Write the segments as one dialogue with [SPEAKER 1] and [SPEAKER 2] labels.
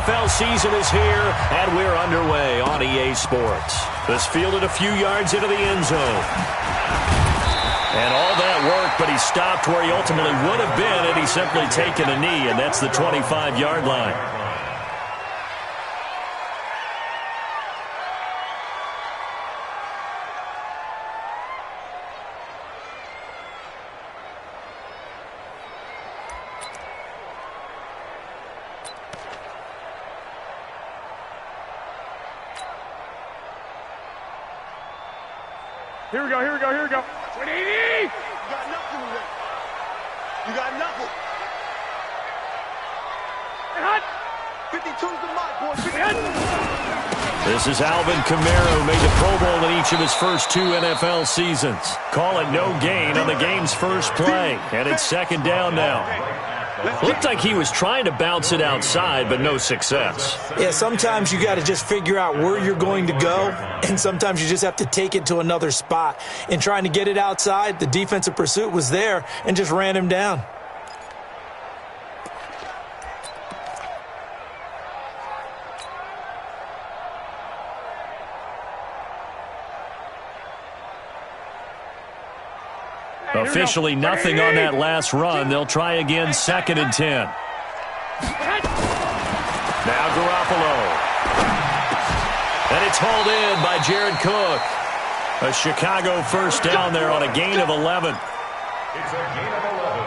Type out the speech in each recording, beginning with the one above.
[SPEAKER 1] NFL season is here, and we're underway on EA Sports. This fielded a few yards into the end zone. And all that work, but he stopped where he ultimately would have been had he simply taken a knee, and that's the 25-yard line.
[SPEAKER 2] Here we go. 180! You got nothing with it. You got nothing. Hot. 52's the mark, boys.
[SPEAKER 1] This is Alvin Kamara, who made the Pro Bowl in each of his first 2 NFL seasons. Call it no gain on the game's first play, and it's second down now. Looked like he was trying to bounce it outside, but no success.
[SPEAKER 3] Yeah, sometimes you got to just figure out where you're going to go, and sometimes you just have to take it to another spot. In trying to get it outside, the defensive pursuit was there and just ran him down.
[SPEAKER 1] Officially nothing on that last run. They'll try again, 2nd and 10. Now Garoppolo. And it's hauled in by Jared Cook. A Chicago first down there on a gain of 11.
[SPEAKER 2] It's a gain of 11.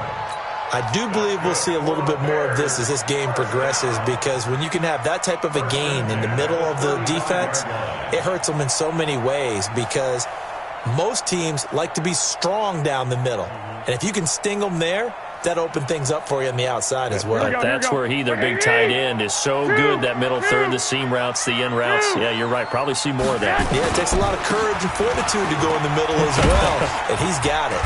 [SPEAKER 3] I do believe we'll see a little bit more of this as this game progresses, because when you can have that type of a gain in the middle of the defense, it hurts them in so many ways, because most teams like to be strong down the middle. And if you can sting them there, that opens things up for you on the outside as well.
[SPEAKER 1] That's where their big tight end, is so good, that middle third, the seam routes, the in routes. Yeah, you're right. Probably see more of that.
[SPEAKER 3] Yeah, it takes a lot of courage and fortitude to go in the middle as well, and he's got it.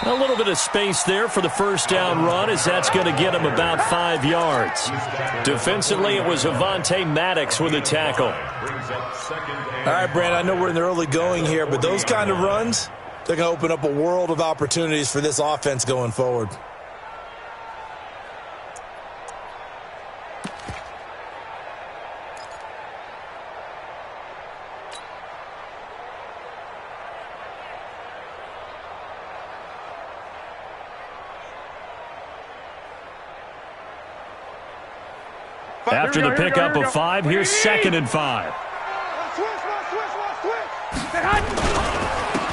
[SPEAKER 1] A little bit of space there for the first down run, as that's going to get him about 5 yards. Defensively, it was Avonte Maddox with a tackle.
[SPEAKER 3] All right, Brand, I know we're in the early going here, but those kind of runs, they're going to open up a world of opportunities for this offense going forward.
[SPEAKER 1] After the pickup of 5, here's 2nd and 5.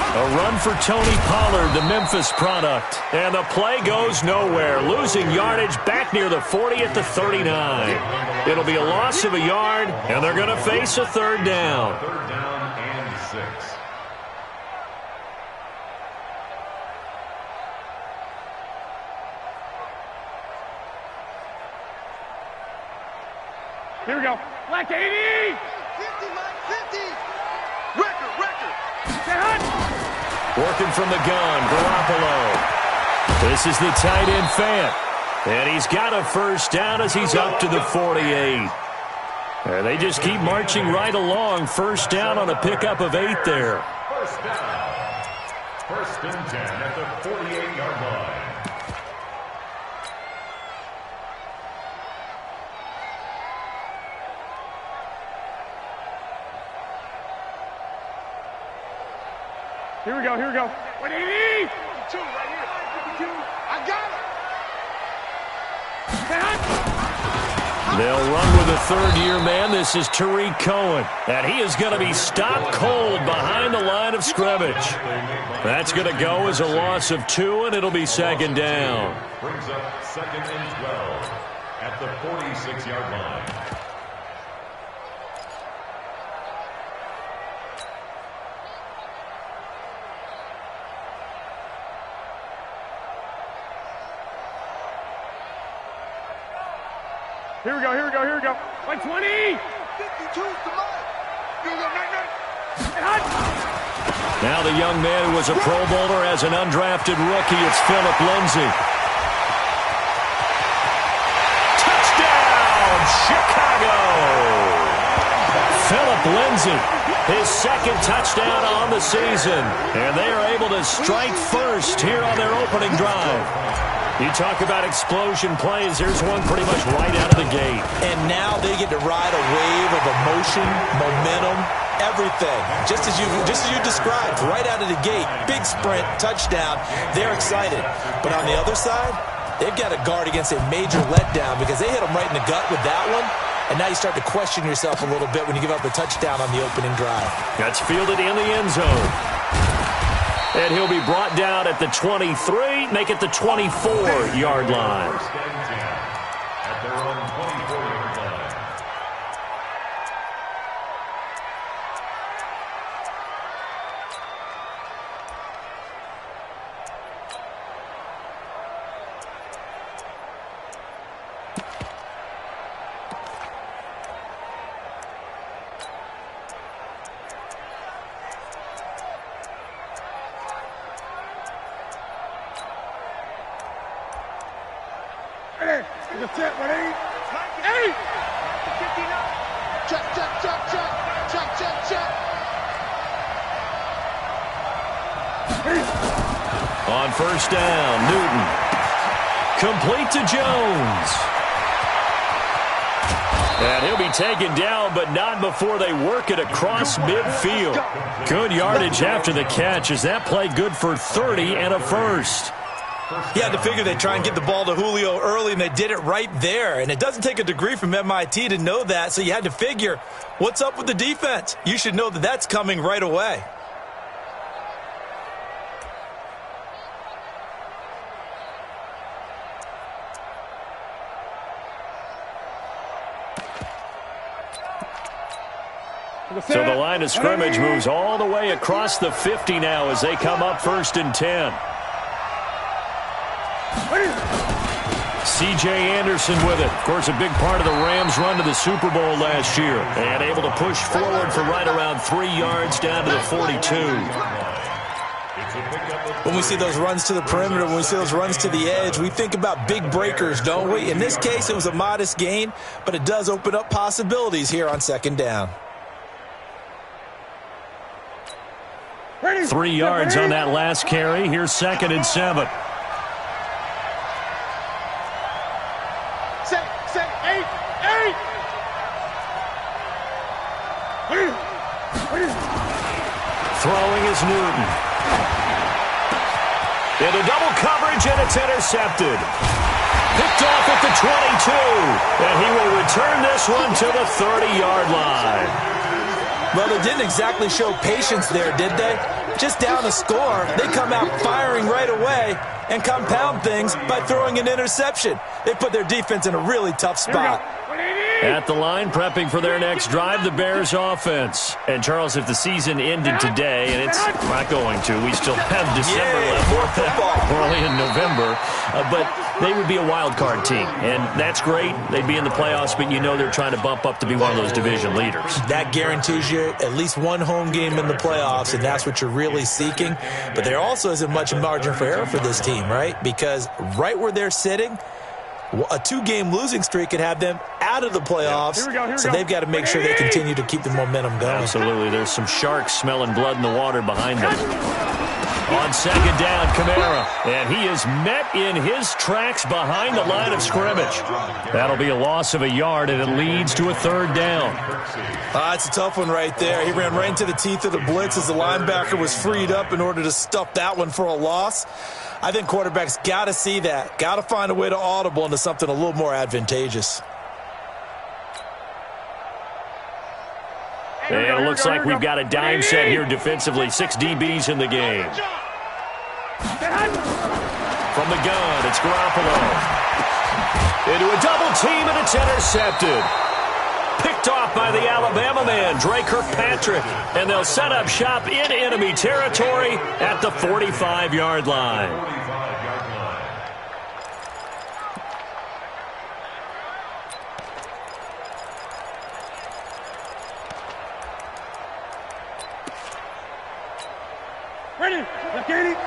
[SPEAKER 1] A run for Tony Pollard, the Memphis product. And the play goes nowhere. Losing yardage back near the 40 at the 39. It'll be a loss of a yard, and they're going to face a 3rd down.
[SPEAKER 2] 3rd down and 6.
[SPEAKER 4] Here we go. Black 80!
[SPEAKER 2] 50, Mike, 50! Record!
[SPEAKER 1] Working from the gun, Garoppolo. This is the tight end, Fant. And he's got a first down as he's up to the 48. And they just keep marching right along. First down on a pickup of 8 there.
[SPEAKER 2] First down. 1st and 10 at the 48-yard line.
[SPEAKER 4] Here we go. 180!
[SPEAKER 2] 52 right here. 52. I got it.
[SPEAKER 1] They'll run with a 3rd-year man. This is Tariq Cohen. And he is going to be stopped cold behind the line of scrimmage. That's going to go as a loss of 2, and it'll be 2nd down.
[SPEAKER 2] Brings up 2nd and 12 at the 46-yard line.
[SPEAKER 4] Here we go. 120!
[SPEAKER 2] 52's the mark.
[SPEAKER 1] Now the young man who was a Pro Bowler as an undrafted rookie, it's Philip Lindsay. Touchdown, Chicago! Philip Lindsay, his 2nd touchdown on the season. And they are able to strike first here on their opening drive. You talk about explosion plays. Here's one pretty much right out of the gate.
[SPEAKER 3] And now they get to ride a wave of emotion, momentum, everything. Just as you described, right out of the gate, big sprint, touchdown. They're excited. But on the other side, they've got to guard against a major letdown because they hit them right in the gut with that one. And now you start to question yourself a little bit when you give up a touchdown on the opening drive.
[SPEAKER 1] That's fielded in the end zone. And he'll be brought down at the 23, make it the 24-yard line. On first down, Newton. Complete to Jones. And he'll be taken down, but not before they work it across midfield. Good yardage after the catch. Is that play good for 30 and a first?
[SPEAKER 3] You had to figure they'd try and get the ball to Julio early, and they did it right there. And it doesn't take a degree from MIT to know that, so you had to figure, what's up with the defense? You should know that that's coming right away.
[SPEAKER 1] So the line of scrimmage moves all the way across the 50 now as they come up 1st and 10. C.J. Anderson with it. Of course, a big part of the Rams' run to the Super Bowl last year. And able to push forward for right around 3 yards down to the 42.
[SPEAKER 3] When we see those runs to the perimeter, when we see those runs to the edge, we think about big breakers, don't we? In this case, it was a modest gain, but it does open up possibilities here on 2nd down.
[SPEAKER 1] 3 yards on that last carry. Here's 2nd and 7. Throwing is Newton. Into double coverage, and it's intercepted. Picked off at the 22. And he will return this one to the 30-yard line.
[SPEAKER 3] Well, they didn't exactly show patience there, did they? Just down a score, they come out firing right away and compound things by throwing an interception. They put their defense in a really tough spot.
[SPEAKER 1] At the line, prepping for their next drive, the Bears offense. And, Charles, if the season ended today, and it's not going to, we still have December left,
[SPEAKER 3] more football.
[SPEAKER 1] Early in November, but they would be a wild card team. And that's great. They'd be in the playoffs, but you know they're trying to bump up to be one of those division leaders. That
[SPEAKER 3] guarantees you at least one home game in the playoffs, and that's what you're really seeking. But there also isn't much margin for error for this team, right? Because right where they're sitting, a 2-game losing streak could have them out of the playoffs, so they've got to make sure they continue to keep the momentum going.
[SPEAKER 1] Absolutely. There's some sharks smelling blood in the water behind them. On 2nd down, Kamara. And he is met in his tracks behind the line of scrimmage. That'll be a loss of a yard, and it leads to a 3rd down.
[SPEAKER 3] It's a tough one right there. He ran right into the teeth of the blitz as the linebacker was freed up in order to stuff that one for a loss. I think quarterbacks got to see that. Got to find a way to audible into something a little more advantageous.
[SPEAKER 1] And it looks like we've got a dime set here defensively. 6 DBs in the game. From the gun, it's Garoppolo. Into a double team, and it's intercepted. Picked off by the Alabama man, Dre Kirkpatrick. And they'll set up shop in enemy territory at the 45-yard line.
[SPEAKER 4] Ready, let's get it.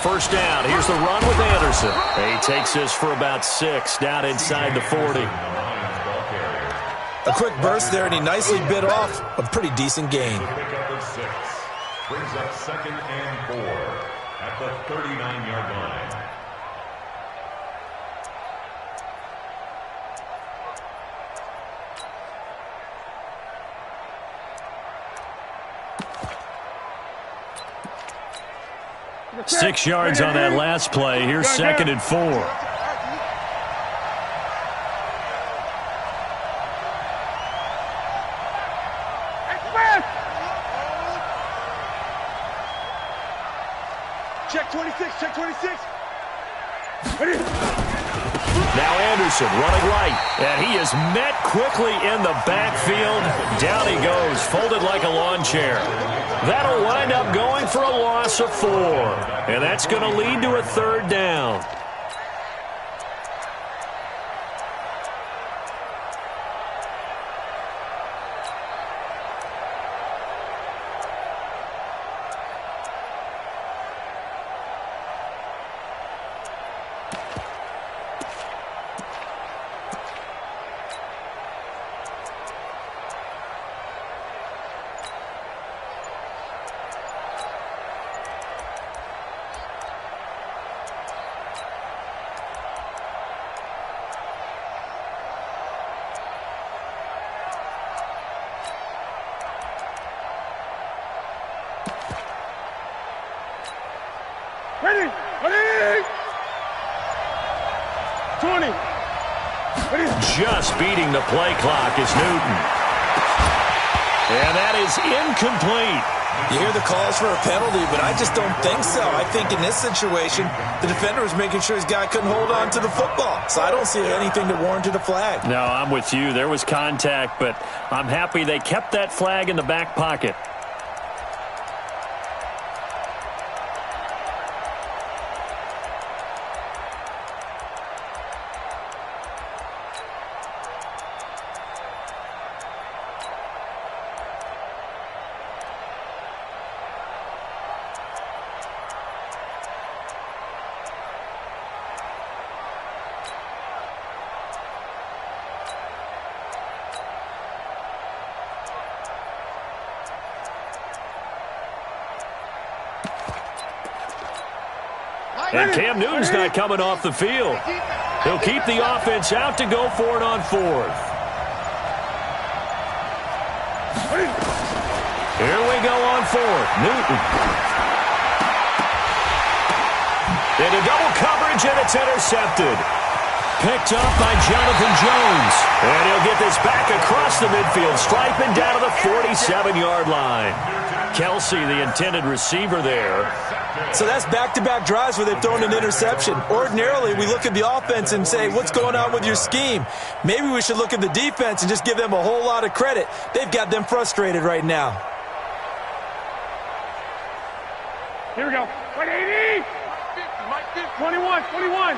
[SPEAKER 1] First down. Here's the run with Anderson. He takes this for about 6 down inside the 40.
[SPEAKER 3] A quick burst there, and he nicely bit off a pretty decent gain.
[SPEAKER 5] Brings up 2nd and 4 at the 39-yard line.
[SPEAKER 1] Six yards on that last play. Here's 2nd and 4.
[SPEAKER 4] Check 26, check 26.
[SPEAKER 1] Now Anderson running right, and he is met quickly in the backfield. Down he goes, folded like a lawn chair. That'll wind up going for a loss of 4, and that's going to lead to a 3rd down.
[SPEAKER 4] Ready, ready. 20. Ready.
[SPEAKER 1] Just beating the play clock is Newton. And that is incomplete.
[SPEAKER 3] You hear the calls for a penalty, but I just don't think so. I think in this situation, the defender was making sure his guy couldn't hold on to the football. So I don't see anything to warrant a flag.
[SPEAKER 1] No, I'm with you. There was contact, but I'm happy they kept that flag in the back pocket. And Cam Newton's not coming off the field. He'll keep the offense out to go for it on 4th. Here we go on 4th. Newton. Into double coverage, and it's intercepted. Picked up by Jonathan Jones. And he'll get this back across the midfield stripe and down to the 47-yard line. Kelsey, the intended receiver there.
[SPEAKER 3] So that's back-to-back drives where they've thrown an interception. Ordinarily, we look at the offense and say, what's going on with your scheme? Maybe we should look at the defense and just give them a whole lot of credit. They've got them frustrated right now.
[SPEAKER 4] Here we go. 180. 21, 21.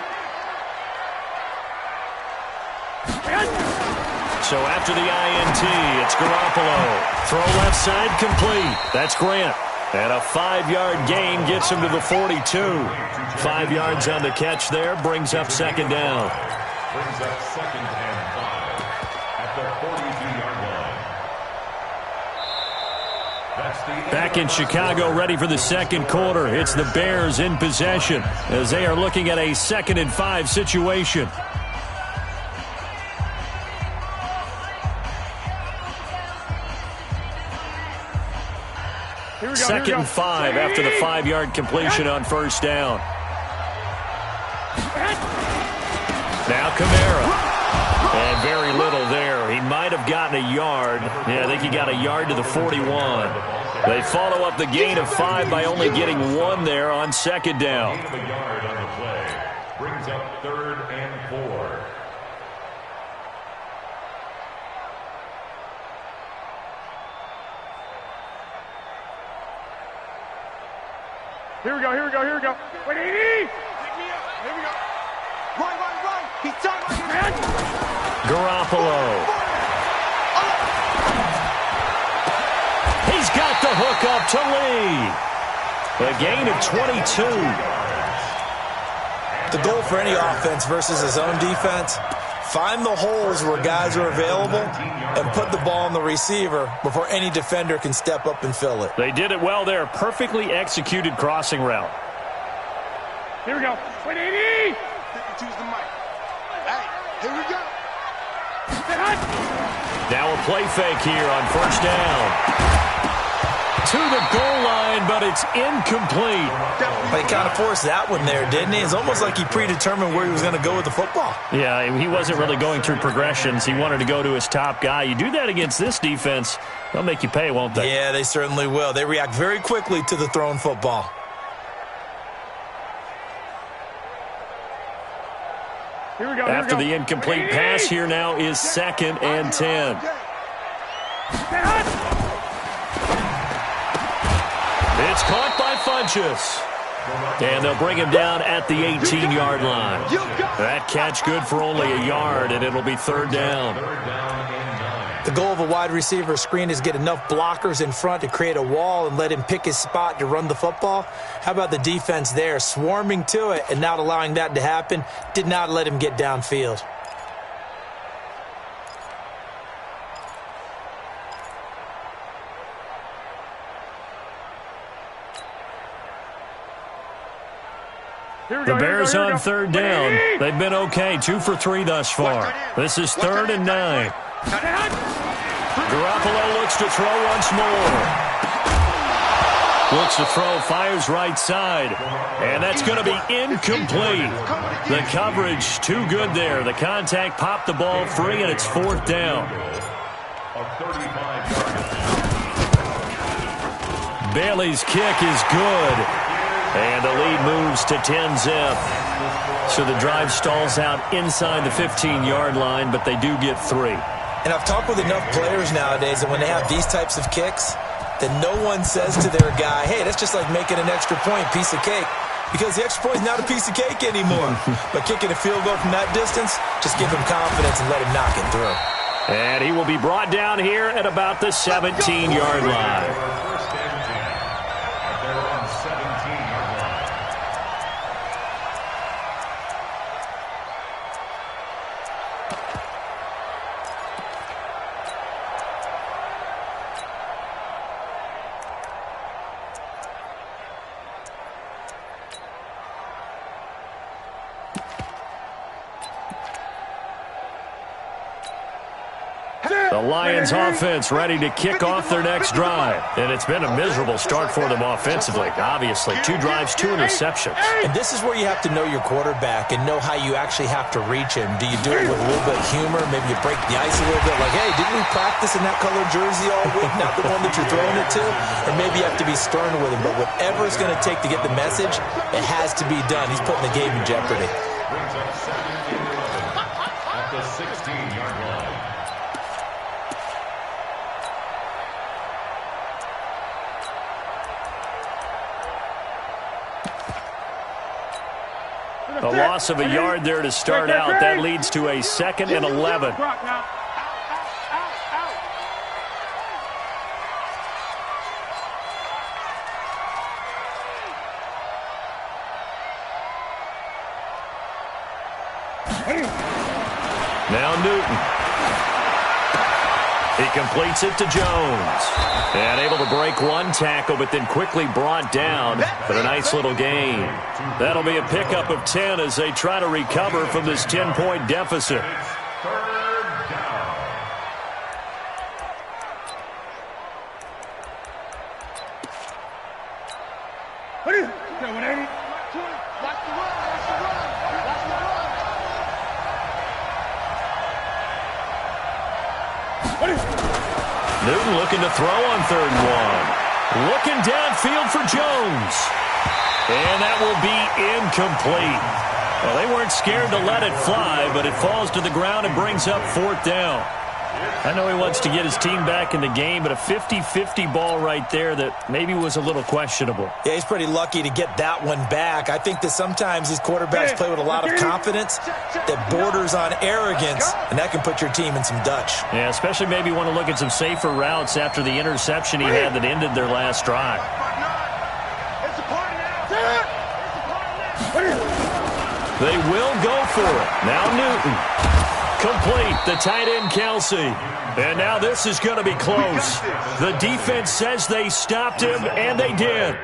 [SPEAKER 1] So after the INT, it's Garoppolo. Throw left side complete. That's Grant. And a 5-yard gain gets him to the 42. 5 yards on the catch there, brings up 2nd down.
[SPEAKER 5] Brings up 2nd and 5 at the 42-yard line.
[SPEAKER 1] Back in Chicago, ready for the 2nd quarter. It's the Bears in possession as they are looking at a 2nd and 5 situation. Second and 5 after the 5-yard completion on 1st down. Now Kamara. And very little there. He might have gotten a yard. Yeah, I think he got a yard to the 41. They follow up the gain of 5 by only getting 1 there on 2nd down.
[SPEAKER 5] Gain of a yard on the play. Brings up 3rd and 4.
[SPEAKER 4] Here we go, here we go, here we go. 180. Here we go. Run. He's done.
[SPEAKER 1] Garoppolo. He's got the hook up to Lee. A gain of 22.
[SPEAKER 3] The goal for any offense versus his own defense, Find the holes where guys are available and put the ball on the receiver before any defender can step up and fill it.
[SPEAKER 1] They did it well there. Perfectly executed crossing route.
[SPEAKER 2] Here we go. 180.
[SPEAKER 4] Choose the mic. Hey, here we go.
[SPEAKER 1] Now a play fake here on first down. To the goal line, but it's incomplete.
[SPEAKER 3] He kind of forced that one there, didn't he? It's almost like he predetermined where he was going to go with the football.
[SPEAKER 1] Yeah, he wasn't really going through progressions. He wanted to go to his top guy. You do that against this defense, they'll make you pay, won't they?
[SPEAKER 3] Yeah, they certainly will. They react very quickly to the thrown football.
[SPEAKER 2] Here we go.
[SPEAKER 1] After the incomplete pass, here now is 2nd and 10. It's caught by Funchess. And they'll bring him down at the 18-yard line. That catch good for only a yard, and it'll be 3rd down.
[SPEAKER 3] The goal of a wide receiver screen is get enough blockers in front to create a wall and let him pick his spot to run the football. How about the defense there, swarming to it and not allowing that to happen? Did not let him get downfield.
[SPEAKER 1] The Bears on 3rd down. They've been okay, 2 for 3 thus far. This is 3rd and 9. Garoppolo looks to throw once more. Looks to throw, fires right side. And that's going to be incomplete. The coverage too good there. The contact popped the ball free, and it's 4th down. Bailey's kick is good. And the lead moves to 10-zip. So the drive stalls out inside the 15-yard line, but they do get 3.
[SPEAKER 3] And I've talked with enough players nowadays that when they have these types of kicks, that no one says to their guy, hey, that's just like making an extra point, piece of cake. Because the extra point is not a piece of cake anymore. But kicking a field goal from that distance, just give him confidence and let him knock it through.
[SPEAKER 1] And he will be brought down here at about the 17-yard line. The Lions offense ready to kick off their next drive. And it's been a miserable start for them offensively, obviously. 2 drives, 2 interceptions.
[SPEAKER 3] And this is where you have to know your quarterback and know how you actually have to reach him. Do you do it with a little bit of humor? Maybe you break the ice a little bit like, hey, didn't we practice in that colored jersey all week? Not the one that you're throwing it to? Or maybe you have to be stern with him. But whatever it's going to take to get the message, it has to be done. He's putting the game in jeopardy.
[SPEAKER 5] Brings up 2nd and 11 at the 16-yard line.
[SPEAKER 1] A loss of a yard there to start out. That leads to a 2nd and 11. Now Newton. He completes it to Jones. And able to break one tackle, but then quickly brought down. But a nice little gain. That'll be a pickup of 10 as they try to recover from this 10-point deficit.
[SPEAKER 5] 3rd down.
[SPEAKER 1] Newton looking to throw on 3rd and 1. Looking downfield for Jones. And that will be incomplete. Well, they weren't scared to let it fly, but it falls to the ground and brings up 4th down. I know he wants to get his team back in the game, but a 50-50 ball right there that maybe was a little questionable.
[SPEAKER 3] Yeah, he's pretty lucky to get that one back. I think that sometimes these quarterbacks play with a lot of confidence that borders on arrogance, and that can put your team in some Dutch.
[SPEAKER 1] Yeah, especially maybe want to look at some safer routes after the interception he had that ended their last drive. They will go for it. Now Newton. Complete, the tight end, Kelsey. And now this is going to be close. The defense says they stopped him, and they did.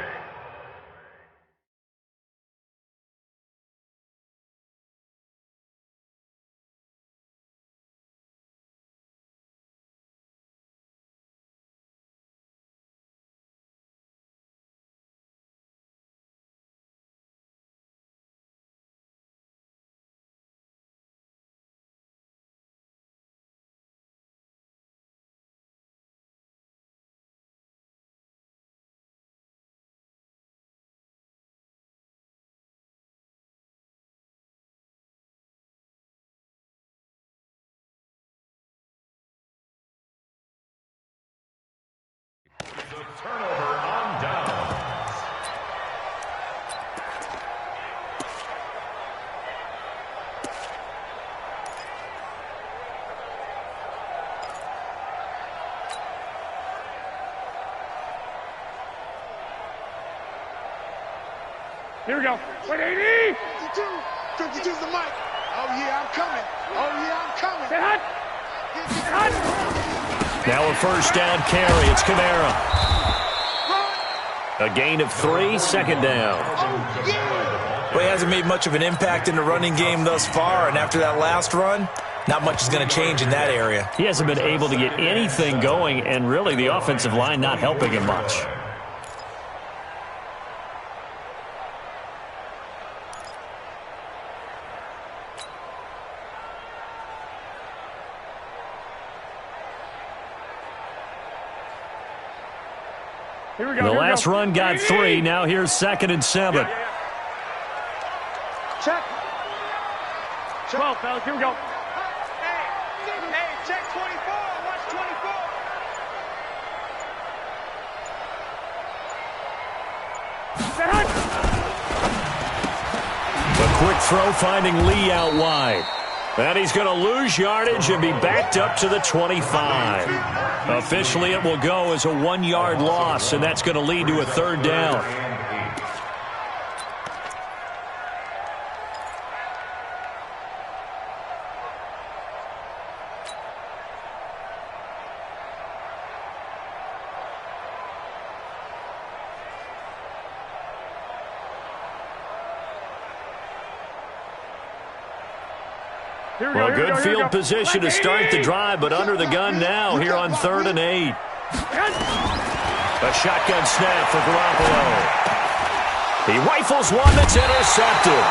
[SPEAKER 5] Turnover on downs.
[SPEAKER 2] Here we go. 180!
[SPEAKER 4] 52's the mic. Oh, yeah, I'm coming. Oh, yeah, I'm coming.
[SPEAKER 2] Get hot! Get hot!
[SPEAKER 1] Now a first down carry. It's Kamara. A gain of 3, second down.
[SPEAKER 3] Well, he hasn't made much of an impact in the running game thus far, and after that last run, not much is going to change in that area.
[SPEAKER 1] He hasn't been able to get anything going, and really the offensive line not helping him much.
[SPEAKER 2] Here we go.
[SPEAKER 1] The
[SPEAKER 2] here we
[SPEAKER 1] last
[SPEAKER 2] go.
[SPEAKER 1] run got 3. Now here's 2nd and 7.
[SPEAKER 2] Check. 12, fellas. Here we go.
[SPEAKER 4] Hey, check 24. Watch 24.
[SPEAKER 2] Get hot!
[SPEAKER 1] A quick throw finding Lee out wide. And he's going to lose yardage and be backed up to the 25. Officially, it will go as a 1-yard loss, and that's going to lead to a 3rd down. Well, good field position to start the drive, but under the gun now here on 3rd and 8. A shotgun snap for Garoppolo. He rifles one that's intercepted.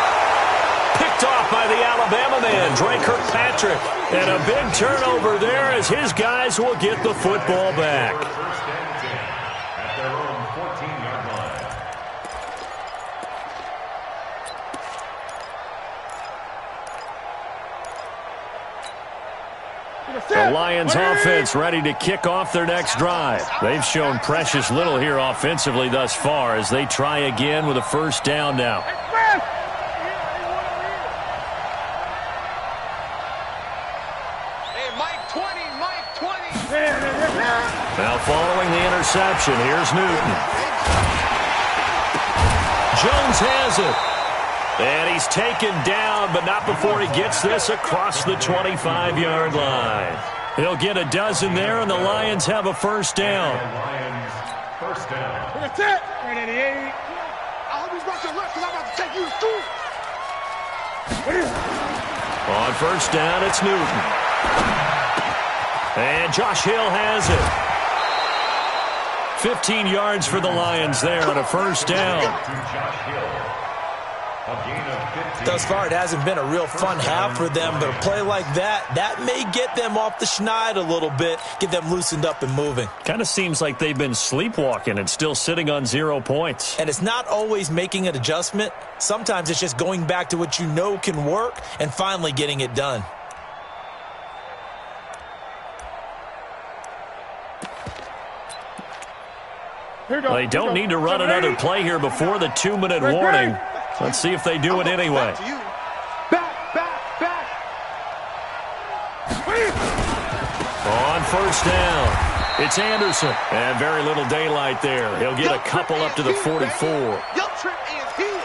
[SPEAKER 1] Picked off by the Alabama man, Dre Kirkpatrick. And a big turnover there as his guys will get the football back.
[SPEAKER 5] First and 10 at their own 14-yard line.
[SPEAKER 1] The Lions offense ready to kick off their next drive. They've shown precious little here offensively thus far as they try again with a first down now.
[SPEAKER 4] Hey, Mike 20, Mike 20.
[SPEAKER 1] Now following the interception, here's Newton. Jones has it. And he's taken down, but not before he gets this across the 25-yard line. He'll get a dozen there, and the Lions have a first down.
[SPEAKER 5] Lions, first down.
[SPEAKER 2] That's it. 188.
[SPEAKER 4] I hope he's about to left because I'm about to take you through.
[SPEAKER 1] On first down, it's Newton. And Josh Hill has it. 15 yards for the Lions there on a first down.
[SPEAKER 5] To Josh Hill. A gain of 15.
[SPEAKER 3] Thus far, it hasn't been a real fun half for them, but a play like that may get them off the schneid a little bit, get them loosened up and moving.
[SPEAKER 1] Kind of seems like they've been sleepwalking and still sitting on 0 points.
[SPEAKER 3] And it's not always making an adjustment. Sometimes it's just going back to what you know can work and finally getting it done.
[SPEAKER 1] They don't need to run another play here before the 2-minute warning. Let's see if they do it anyway.
[SPEAKER 4] Back.
[SPEAKER 1] On first down, it's Anderson. And very little daylight there. He'll get a couple up to the 44.
[SPEAKER 4] Your trip is here.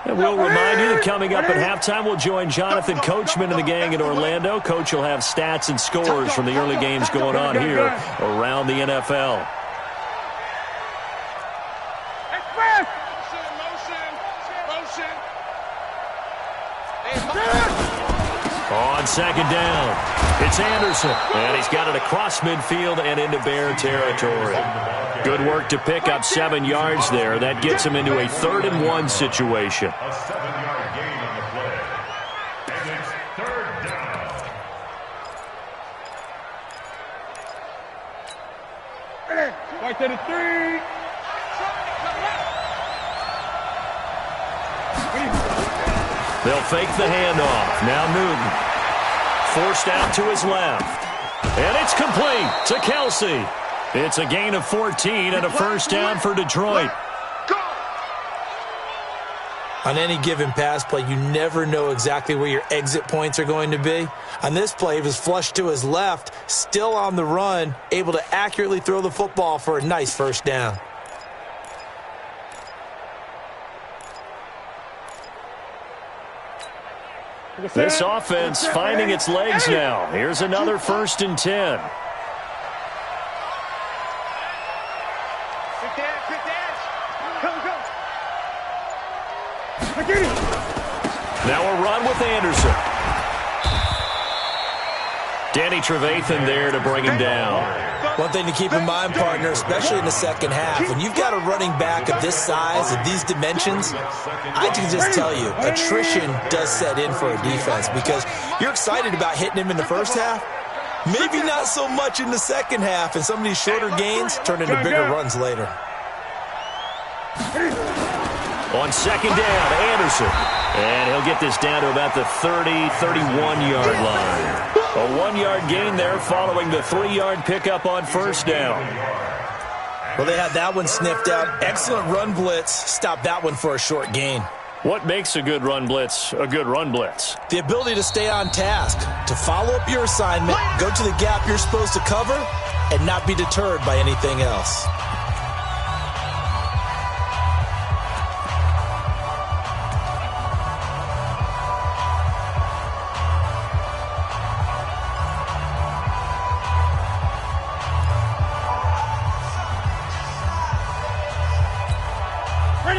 [SPEAKER 1] And we'll remind you that coming up at halftime, we'll join Jonathan Coachman and the gang in Orlando. Coach will have stats and scores from the early games going on here around the NFL. On second down, it's Anderson, and he's got it across midfield and into Bear territory. Good work to pick up 7 yards there. That gets him into a 3rd-and-1 situation.
[SPEAKER 5] A 7-yard gain on the play. And it's 3rd down.
[SPEAKER 2] Right to the 3.
[SPEAKER 1] They'll fake the handoff. Now Newton. Forced out to his left. And it's complete to Kelsey. It's a gain of 14 and a 1st down for Detroit.
[SPEAKER 3] On any given pass play, you never know exactly where your exit points are going to be. On this play, he was flushed to his left, still on the run, able to accurately throw the football for a nice 1st down.
[SPEAKER 1] This offense finding its legs now. Here's another 1st and 10. Now a run with Anderson. Danny Trevathan there to bring him down.
[SPEAKER 3] One thing to keep in mind, partner, especially in the second half, when you've got a running back of this size, of these dimensions, I can just tell you, attrition does set in for a defense because you're excited about hitting him in the first half, maybe not so much in the second half, and some of these shorter gains turn into bigger runs later.
[SPEAKER 1] On second down, Anderson. And he'll get this down to about the 30, 31-yard line. A 1-yard gain there following the 3-yard pickup on 1st down.
[SPEAKER 3] Well, they had that one sniffed out. Excellent run blitz. Stopped that one for a short gain.
[SPEAKER 1] What makes a good run blitz a good run blitz?
[SPEAKER 3] The ability to stay on task, to follow up your assignment, go to the gap you're supposed to cover, and not be deterred by anything else.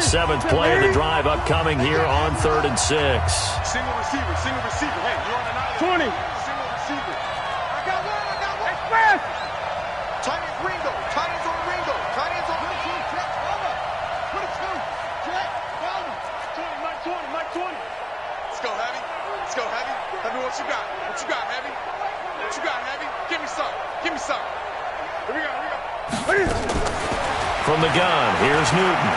[SPEAKER 1] Seventh play of the drive upcoming here on 3rd and 6.
[SPEAKER 2] Single receiver, single receiver. Hey, you're on an 20. Single receiver. I got one. Express.
[SPEAKER 4] Tight ends Ringo. Tight ends on Ringo. Tight ends on Ringo. Put it to Jack. 20, Mike 20. Let's go, Heavy. Let's go, Heavy. Heavy, what you got? What you got, Heavy? What you got, Heavy? Give me some. Give me some. Here we go.
[SPEAKER 1] From the gun, here's Newton.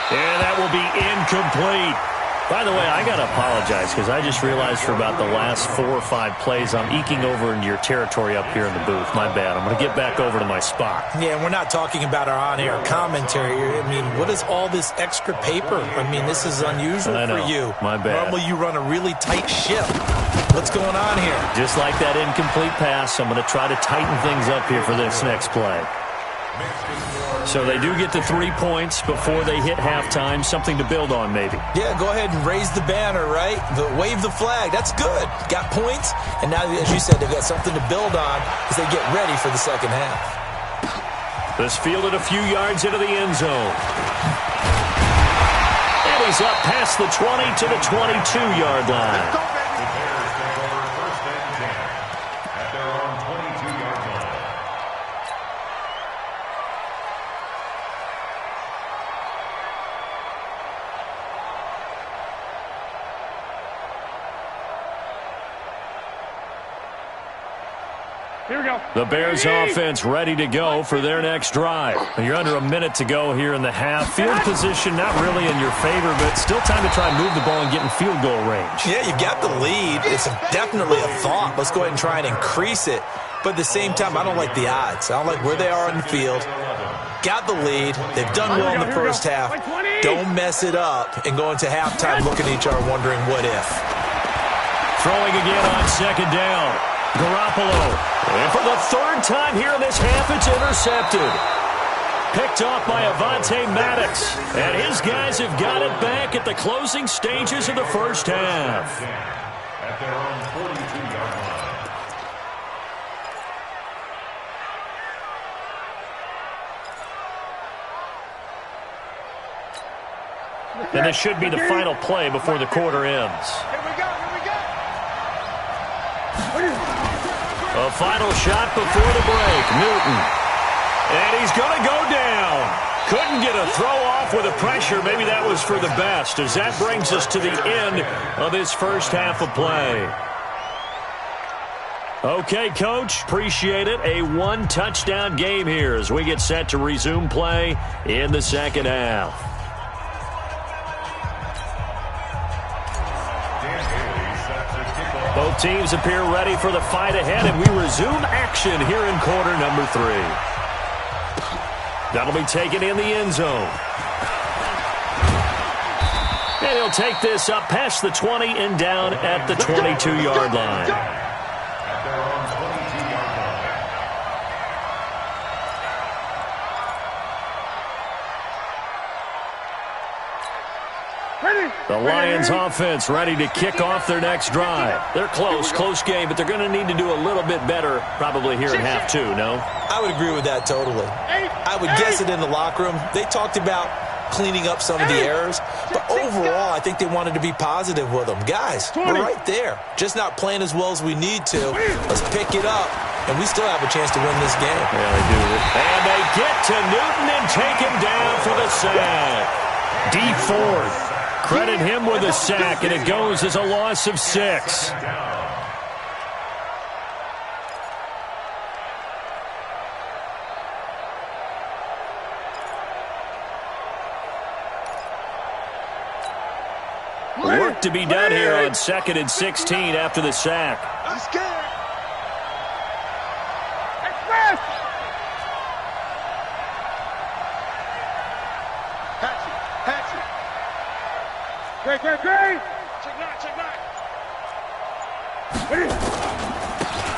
[SPEAKER 1] And that will be incomplete. By the way, I got to apologize because I just realized for about the last 4 or 5 plays, I'm eking over into your territory up here in the booth. My bad. I'm going to get back over to my spot.
[SPEAKER 3] Yeah, we're not talking about our on-air commentary. I mean, what is all this extra paper? I mean, this is unusual for you.
[SPEAKER 1] My bad.
[SPEAKER 3] Normally you run a really tight ship. What's going on here?
[SPEAKER 1] Just like that incomplete pass, I'm going to try to tighten things up here for this next play. So they do get the 3 points before they hit halftime. Something to build on, maybe.
[SPEAKER 3] Yeah, go ahead and raise the banner, right? Wave the flag. That's good. Got points, and now, as you said, they've got something to build on as they get ready for the second half.
[SPEAKER 1] This fielded a few yards into the end zone. And he's up past the 20 to the 22-yard line.
[SPEAKER 2] Here we go.
[SPEAKER 1] The Bears offense ready to go for their next drive. You're under a minute to go here in the half. Field position not really in your favor, but still time to try and move the ball and get in field goal range.
[SPEAKER 3] Yeah, you've got the lead. It's definitely a thought. Let's go ahead and try and increase it. But at the same time, I don't like the odds. I don't like where they are on the field. Got the lead. They've done well in the first half. Don't mess it up and go into halftime looking at each other wondering what if.
[SPEAKER 1] Throwing again on second down. Garoppolo. And for the 3rd time here in this half, it's intercepted. Picked off by Avonte Maddox. And his guys have got it back at the closing stages of the first half.
[SPEAKER 5] At their own 42-yard line.
[SPEAKER 1] And this should be the final play before the quarter ends.
[SPEAKER 4] Here we go, here we go.
[SPEAKER 1] A final shot before the break. Newton. And he's going to go down. Couldn't get a throw off with the pressure. Maybe that was for the best, as that brings us to the end of this first half of play. Okay, Coach, appreciate it. A one-touchdown game here as we get set to resume play in the second half. Both teams appear ready for the fight ahead, and we resume action here in quarter number 3. That'll be taken in the end zone. And he'll take this up past the 20 and down at the 22-yard line.
[SPEAKER 5] At their own 22-yard line.
[SPEAKER 1] The Lions offense ready to kick off their next drive. They're close game, but they're going to need to do a little bit better probably here in half 2, no?
[SPEAKER 3] I would agree with that totally. I would guess it in the locker room. They talked about cleaning up some of the errors, but overall, I think they wanted to be positive with them. Guys, we're right there. Just not playing as well as we need to. Let's pick it up, and we still have a chance to win this game.
[SPEAKER 1] Yeah, they do. And they get to Newton and take him down for the sack. D. Ford. Credit him with a sack, and it goes as a loss of 6. Work to be done here on 2nd and 16 after the sack.
[SPEAKER 4] I'm scared.
[SPEAKER 2] Express!
[SPEAKER 4] Hatchet.
[SPEAKER 2] Great!
[SPEAKER 4] Check nine.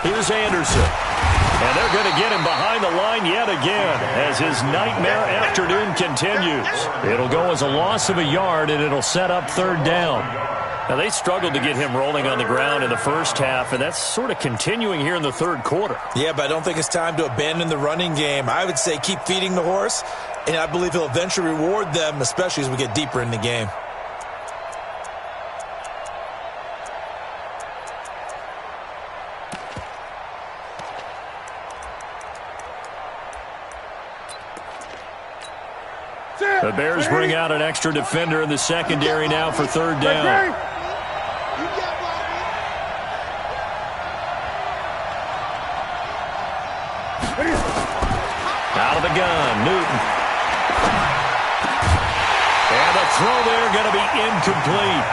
[SPEAKER 1] Here's Anderson. And they're going to get him behind the line yet again as his nightmare afternoon continues. It'll go as a loss of a yard, and it'll set up 3rd down. Now, they struggled to get him rolling on the ground in the first half, and that's sort of continuing here in the 3rd quarter.
[SPEAKER 3] Yeah, but I don't think it's time to abandon the running game. I would say keep feeding the horse, and I believe he'll eventually reward them, especially as we get deeper in the game.
[SPEAKER 1] The Bears bring out an extra defender in the secondary now for 3rd down. Out of the gun, Newton. And the throw there going to be incomplete.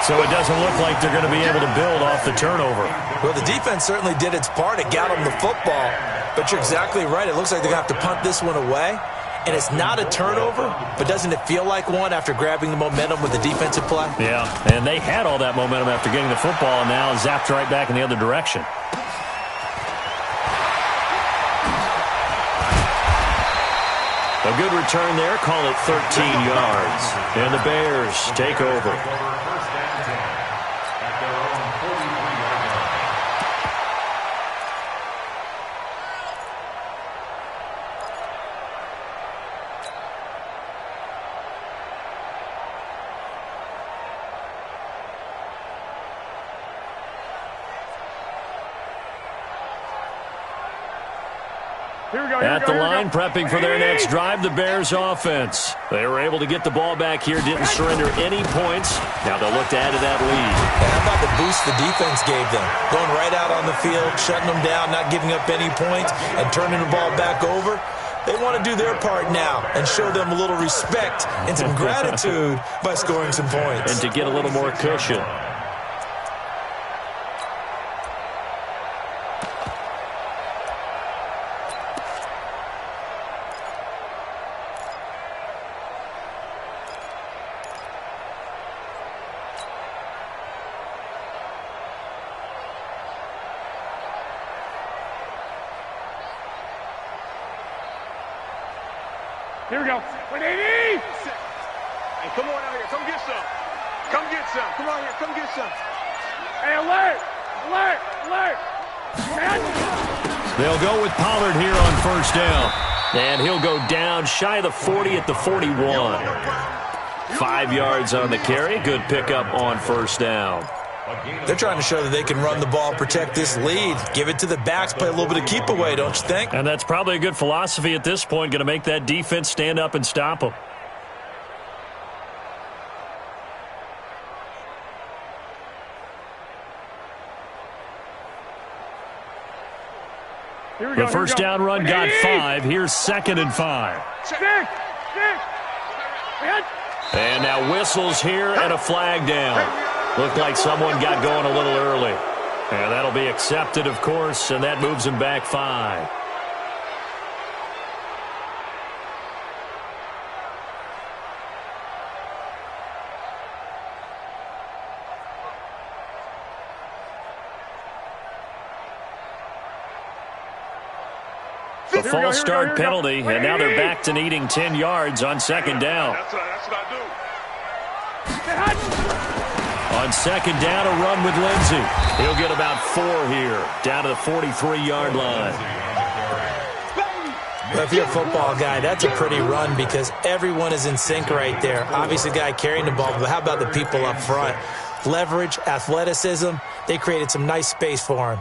[SPEAKER 1] So it doesn't look like they're going to be able to build off the turnover.
[SPEAKER 3] Well, the defense certainly did its part. It got them the football. But you're exactly right. It looks like they're going to have to punt this one away. And it's not a turnover, but doesn't it feel like one after grabbing the momentum with the defensive play?
[SPEAKER 1] Yeah, and they had all that momentum after getting the football, and now zapped right back in the other direction. A good return there, call it 13 yards. And the Bears take over. At the line, prepping for their next drive, the Bears offense. They were able to get the ball back here, didn't surrender any points. Now they'll look to add to that lead.
[SPEAKER 3] How about the boost the defense gave them? Going right out on the field, shutting them down, not giving up any points, and turning the ball back over. They want to do their part now and show them a little respect and some gratitude by scoring some points.
[SPEAKER 1] And to get a little more cushion.
[SPEAKER 2] Here we go. 180. Hey, come on out here. Come get some. Come get some. Come on here. Come get some. Hey, alert. Alert. Alert.
[SPEAKER 1] They'll go with Pollard here on first down. And he'll go down shy of the 40 at the 41. 5 yards on the carry. Good pickup on first down.
[SPEAKER 3] They're trying to show that they can run the ball, protect this lead, give it to the backs, play a little bit of keep away, don't you think?
[SPEAKER 1] And that's probably a good philosophy at this point, going to make that defense stand up and stop them. The first down run got 5. Here's 2nd and 5. And now whistles here and a flag down. Looked like someone got going a little early. And that'll be accepted, of course, and that moves him back 5. The false start penalty, and now they're back to needing 10 yards on 2nd down.
[SPEAKER 2] That's what I do.
[SPEAKER 1] On 2nd down, a run with Lindsey. He'll get about 4 here, down to the 43-yard line.
[SPEAKER 3] Well, if you're a football guy, that's a pretty run because everyone is in sync right there. Obviously, the guy carrying the ball, but how about the people up front? Leverage, athleticism, they created some nice space for him.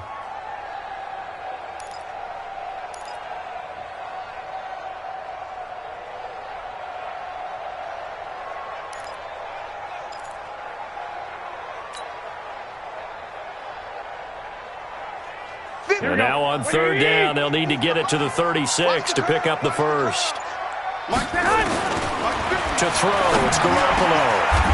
[SPEAKER 1] And now on 3rd down, they'll need to get it to the 36 to pick up the first. To throw, it's Garoppolo.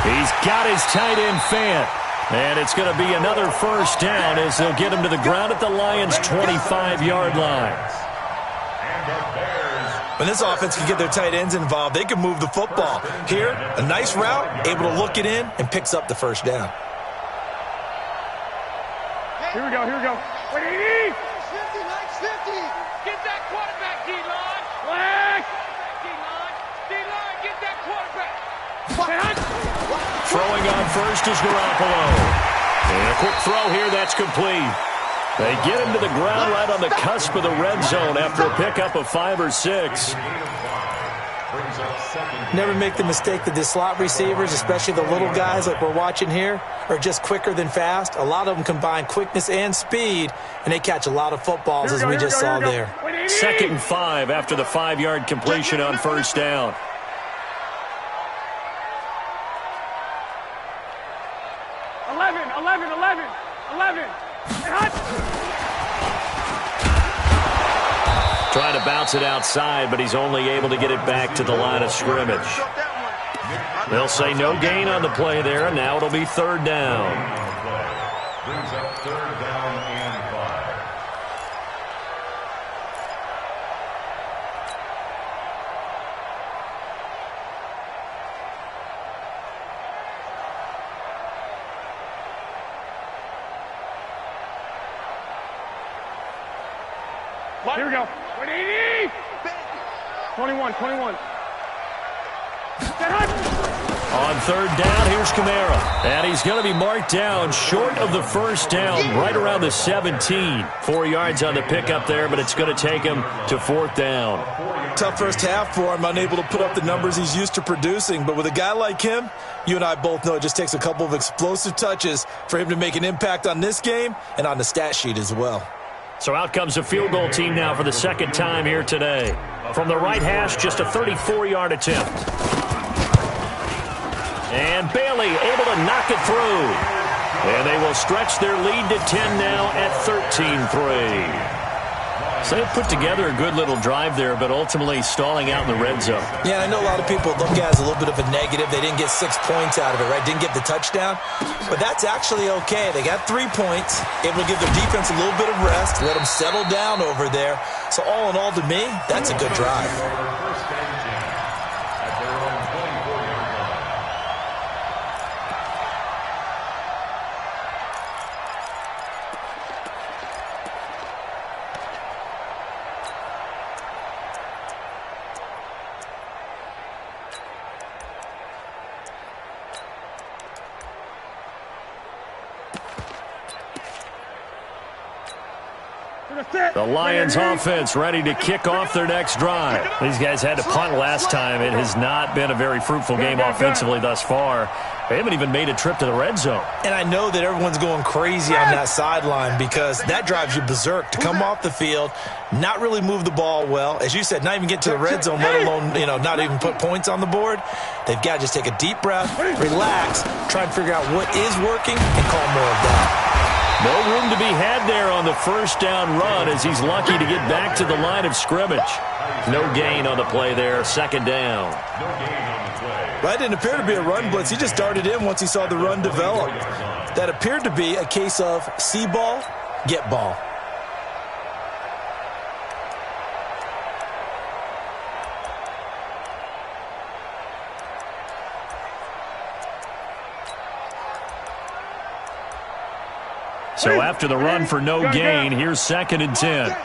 [SPEAKER 1] He's got his tight end Fant. And it's going to be another first down as they'll get him to the ground at the Lions' 25-yard line.
[SPEAKER 3] When this offense can get their tight ends involved, they can move the football. Here, a nice route, able to look it in, and picks up the first down.
[SPEAKER 2] Here we go. 180.
[SPEAKER 4] 50, Mike, 50.
[SPEAKER 2] Get that quarterback, D-line. Flag. D-line, get that quarterback.
[SPEAKER 1] Throwing on first is Garoppolo. And a quick throw here, that's complete. They get him to the ground right on the cusp of the red zone after a pickup of 5 or 6.
[SPEAKER 3] Never make the mistake that the slot receivers, especially the little guys like we're watching here, are just quicker than fast. A lot of them combine quickness and speed, and they catch a lot of footballs, as we just saw there.
[SPEAKER 1] 2nd and 5 after the 5-yard completion on first down. Trying to bounce it outside, but he's only able to get it back to the line of scrimmage. They'll say no gain on the play there, and now it'll be 3rd down.
[SPEAKER 5] Brings up 3rd down and 5.
[SPEAKER 2] Here we go. 180. 21.
[SPEAKER 1] On 3rd down, here's Kamara. And he's going to be marked down short of the first down, right around the 17. 4 yards on the pickup there, but it's going to take him to 4th down.
[SPEAKER 3] Tough first half for him, unable to put up the numbers he's used to producing. But with a guy like him, you and I both know it just takes a couple of explosive touches for him to make an impact on this game and on the stat sheet as well.
[SPEAKER 1] So out comes a field goal team now for the 2nd time here today. From the right hash, just a 34-yard attempt. And Bailey able to knock it through. And they will stretch their lead to 10 now at 13-3. So they put together a good little drive there, but ultimately stalling out in the red zone.
[SPEAKER 3] Yeah, I know a lot of people look at it as a little bit of a negative. They didn't get 6 points out of it, right? Didn't get the touchdown. But that's actually okay. They got 3 points, able to give their defense a little bit of rest, let them settle down over there. So all in all, to me, that's a good drive.
[SPEAKER 1] The Lions offense ready to kick off their next drive. These guys had to punt last time. It has not been a very fruitful game offensively thus far. They haven't even made a trip to the red zone.
[SPEAKER 3] And I know that everyone's going crazy on that sideline because that drives you berserk to come off the field, not really move the ball well. As you said, not even get to the red zone, let alone, not even put points on the board. They've got to just take a deep breath, relax, try and figure out what is working, and call more of that.
[SPEAKER 1] No room to be had there on the first down run as he's lucky to get back to the line of scrimmage. No gain on the play there, second down.
[SPEAKER 3] That didn't appear to be a run blitz. He just darted in once he saw the run develop. That appeared to be a case of see ball, get ball.
[SPEAKER 1] So after the run for no gain, here's 2nd and 10.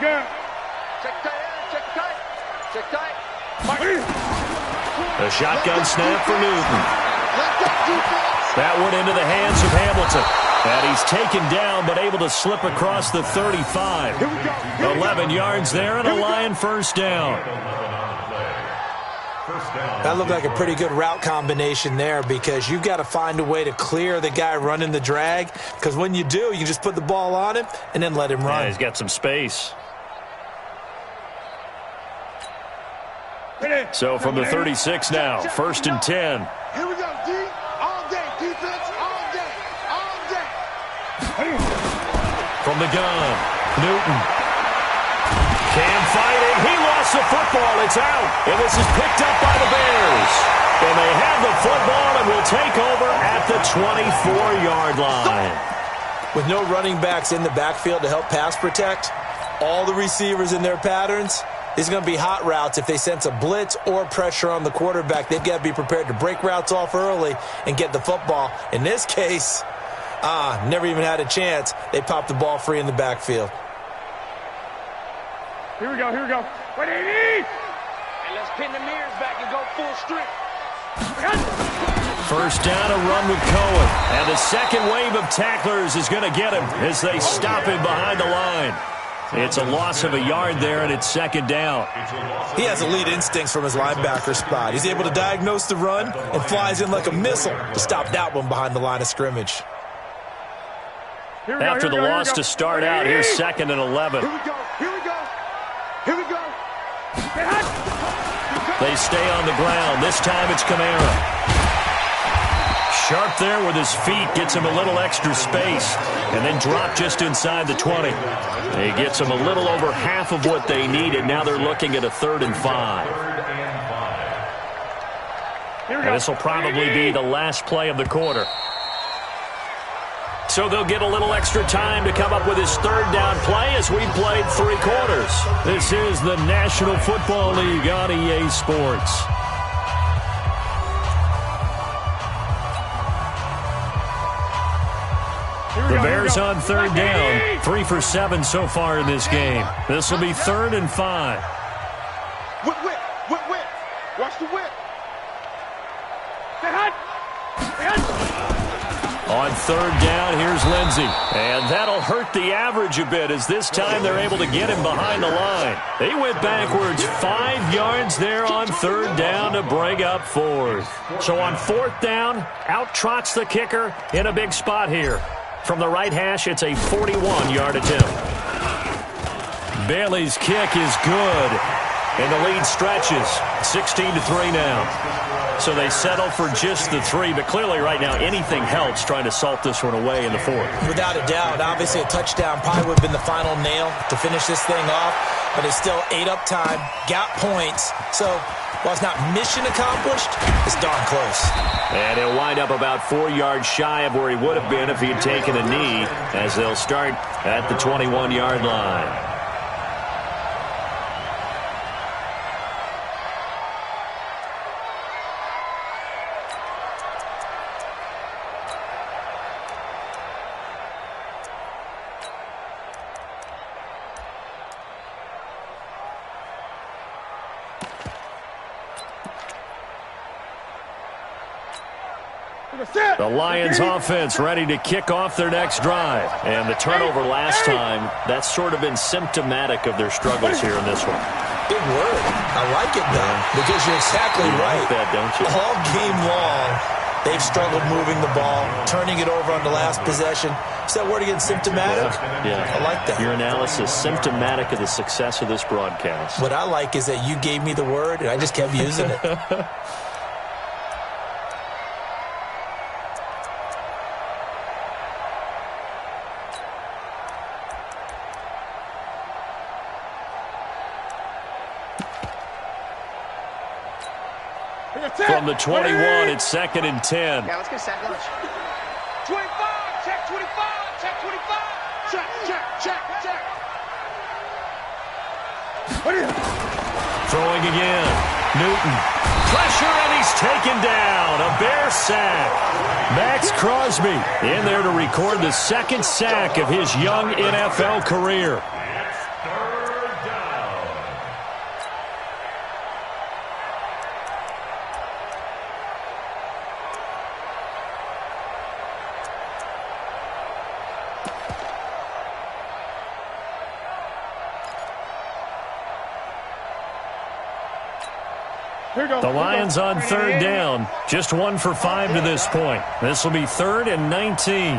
[SPEAKER 2] Gun.
[SPEAKER 4] Check tight.
[SPEAKER 1] A shotgun snap for Newton. That one into the hands of Hamilton. And he's taken down but able to slip across the 35. 11 yards there and a Lion first down.
[SPEAKER 3] That looked like a pretty good route combination there because you've got to find a way to clear the guy running the drag because when you do, you just put the ball on him and then let him run.
[SPEAKER 1] Yeah, he's got some space. So from the 36 now, 1st and 10.
[SPEAKER 4] Here we go, D. All day. Defense, all day. All day.
[SPEAKER 1] From the gun, Newton. Cam fighting. He lost the football. It's out. And this is picked up by the Bears. And they have the football and will take over at the 24-yard line.
[SPEAKER 3] With no running backs in the backfield to help pass protect, all the receivers in their patterns, these are going to be hot routes. If they sense a blitz or pressure on the quarterback, they've got to be prepared to break routes off early and get the football. In this case, never even had a chance. They popped the ball free in the backfield.
[SPEAKER 2] Here we go. What do you need?
[SPEAKER 4] And let's pin the mirrors back and go full strip.
[SPEAKER 1] First down, a run with Cohen. And the second wave of tacklers is going to get him as they stop him behind the line. It's a loss of a yard there, and it's 2nd down.
[SPEAKER 3] He has elite instincts from his linebacker spot. He's able to diagnose the run and flies in like a missile to stop that one behind the line of scrimmage.
[SPEAKER 1] After the loss to start out, here's 2nd and 11.
[SPEAKER 4] Here we go.
[SPEAKER 1] They stay on the ground. This time it's Kamara. Sharp there with his feet, gets him a little extra space, and then drop just inside the 20. He gets them a little over half of what they needed. Now they're looking at a 3rd and 5. And this will probably be the last play of the quarter. So they'll get a little extra time to come up with his 3rd down play as we played 3 quarters. This is the National Football League on EA Sports. The Bears on 3rd down, 3 for 7 so far in this game. This will be 3rd and 5.
[SPEAKER 4] Whip. Watch the whip.
[SPEAKER 1] On 3rd down, here's Lindsey. And that'll hurt the average a bit as this time they're able to get him behind the line. They went backwards 5 yards there on 3rd down to bring up 4th. So on 4th down, out trots the kicker in a big spot here. From the right hash, it's a 41-yard attempt. Bailey's kick is good, and the lead stretches 16-3 now. So they settle for just the 3, but clearly right now anything helps trying to salt this one away in the 4th.
[SPEAKER 3] Without a doubt, obviously a touchdown probably would have been the final nail to finish this thing off, but it's still ate up time, got points, so while it's not mission accomplished, it's darn close.
[SPEAKER 1] And he'll wind up about 4 yards shy of where he would have been if he had taken a knee as they'll start at the 21-yard line. The Lions offense ready to kick off their next drive. And the turnover last time, that's sort of been symptomatic of their struggles here in this one.
[SPEAKER 3] Big word. I like it, though, because you're exactly right.
[SPEAKER 1] Like that, don't you?
[SPEAKER 3] All game long, they've struggled moving the ball, turning it over on the last possession. Is that word again, symptomatic?
[SPEAKER 1] Yeah.
[SPEAKER 3] I like that.
[SPEAKER 1] Your analysis, symptomatic of the success of this broadcast.
[SPEAKER 3] What I like is that you gave me the word, and I just kept using it.
[SPEAKER 1] From the 21, it's 2nd and 10.
[SPEAKER 2] Yeah, let's get sack lunch. 25, check 25, check 25. Check, check, check, check.
[SPEAKER 1] Throwing again. Newton. Pressure, and he's taken down. A Bear sack. Max Crosby in there to record the 2nd sack of his young NFL career. The Lions on 3rd down. Just 1 for 5 to this point. This will be 3rd and 19.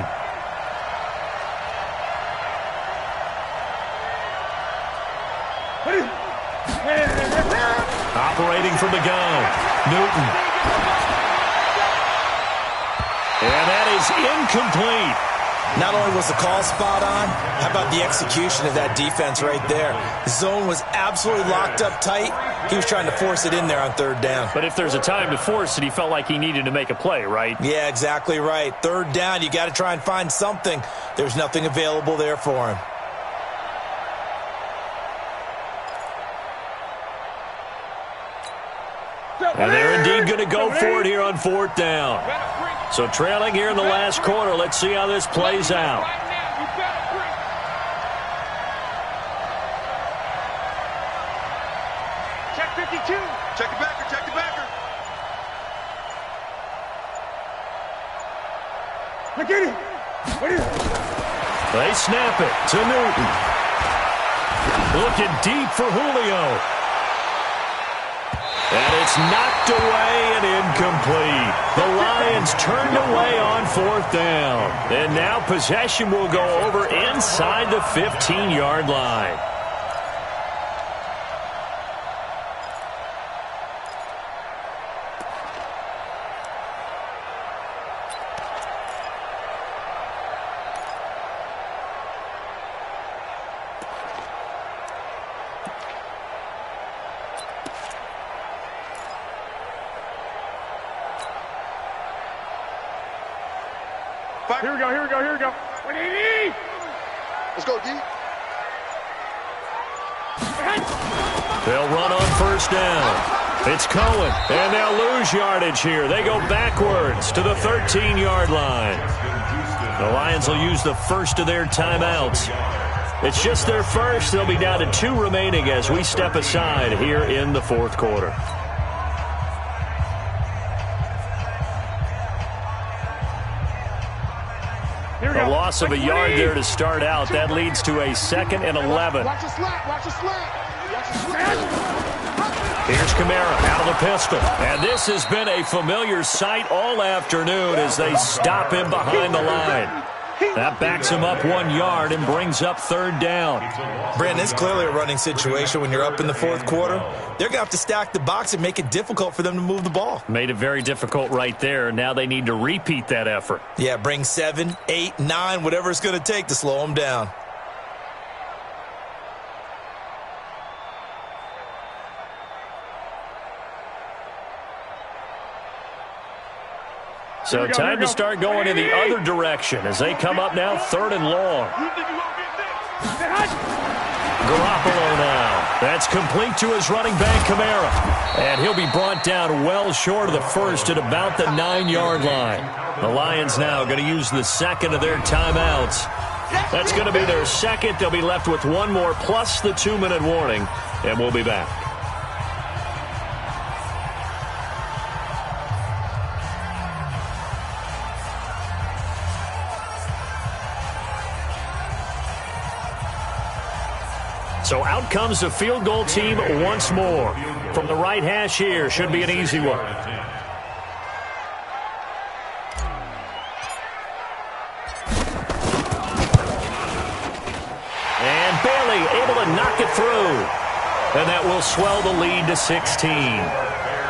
[SPEAKER 1] Operating from the gun. Newton. And that is incomplete.
[SPEAKER 3] Not only was the call spot on, how about the execution of that defense right there? The zone was absolutely locked up tight. He was trying to force it in there on 3rd down.
[SPEAKER 1] But if there's a time to force it, he felt like he needed to make a play, right?
[SPEAKER 3] Yeah, exactly right. 3rd down, you got to try and find something. There's nothing available there for him.
[SPEAKER 1] And they're indeed going to go for it here on 4th down. So trailing here in the last quarter. Let's see how this plays out.
[SPEAKER 2] Check 52.
[SPEAKER 4] Check the backer, check the backer.
[SPEAKER 2] Look at it.
[SPEAKER 1] They snap it to Newton. Looking deep for Julio. And it's knocked away and incomplete. The Lions turned away on 4th down. And now possession will go over inside the 15-yard line.
[SPEAKER 2] Here we go, here we go, here we go.
[SPEAKER 4] Let's go, D.
[SPEAKER 1] They'll run on 1st down. It's Cohen, and they'll lose yardage here. They go backwards to the 13-yard line. The Lions will use the first of their timeouts. It's just their first. They'll be down to 2 remaining as we step aside here in the 4th quarter. A loss of a yard there to start out. That leads to a 2nd and 11.
[SPEAKER 2] Watch the slant, watch the slant. Watch the slant.
[SPEAKER 1] Here's Kamara out of the pistol. And this has been a familiar sight all afternoon as they stop him behind the line. That backs him up 1 yard and brings up 3rd down.
[SPEAKER 3] Brandon, it's clearly a running situation when you're up in the 4th quarter. They're going to have to stack the box and make it difficult for them to move the ball.
[SPEAKER 1] Made it very difficult right there. Now they need to repeat that effort.
[SPEAKER 3] Yeah, bring 7, 8, 9, whatever it's going to take to slow them down.
[SPEAKER 1] So time to start going in the other direction as they come up now 3rd and long. Garoppolo now. That's complete to his running back, Kamara. And he'll be brought down well short of the first at about the 9-yard line. The Lions now going to use the 2nd of their timeouts. That's going to be their 2nd. They'll be left with 1 more plus the 2-minute warning. And we'll be back. So out comes the field goal team once more. From the right hash here, should be an easy one. And Bailey able to knock it through. And that will swell the lead to 16.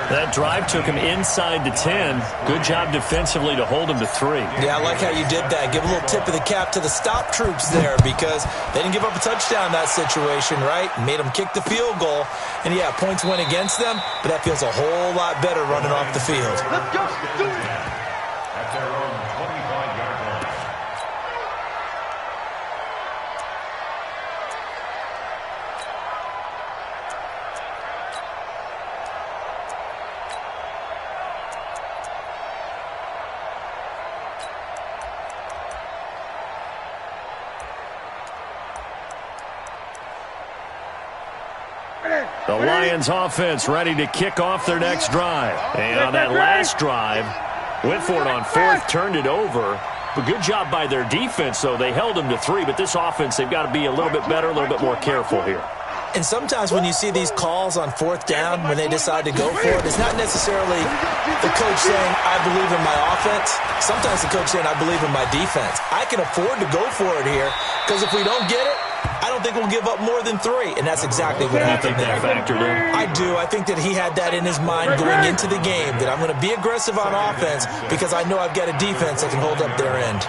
[SPEAKER 1] That drive took him inside the 10. Good job defensively to hold him to 3.
[SPEAKER 3] Yeah, I like how you did that. Give a little tip of the cap to the stop troops there because they didn't give up a touchdown in that situation, right? Made them kick the field goal. And, yeah, points went against them, but that feels a whole lot better running off the field.
[SPEAKER 4] Let's go. Do it.
[SPEAKER 5] At their own 25-yard line.
[SPEAKER 1] The Lions offense ready to kick off their next drive. And on that last drive, went for it on 4th, turned it over. But good job by their defense, though. They held them to 3, but this offense, they've got to be a little bit better, a little bit more careful here.
[SPEAKER 3] And sometimes when you see these calls on 4th down, when they decide to go for it, it's not necessarily the coach saying, I believe in my offense. Sometimes the coach saying, I believe in my defense. I can afford to go for it here because if we don't get it, I don't think we'll give up more than 3, and that's exactly what happened there.
[SPEAKER 1] I think that factored in.
[SPEAKER 3] I do. I think that he had that in his mind going into the game, that I'm going to be aggressive on offense because I know I've got a defense that can hold up their end.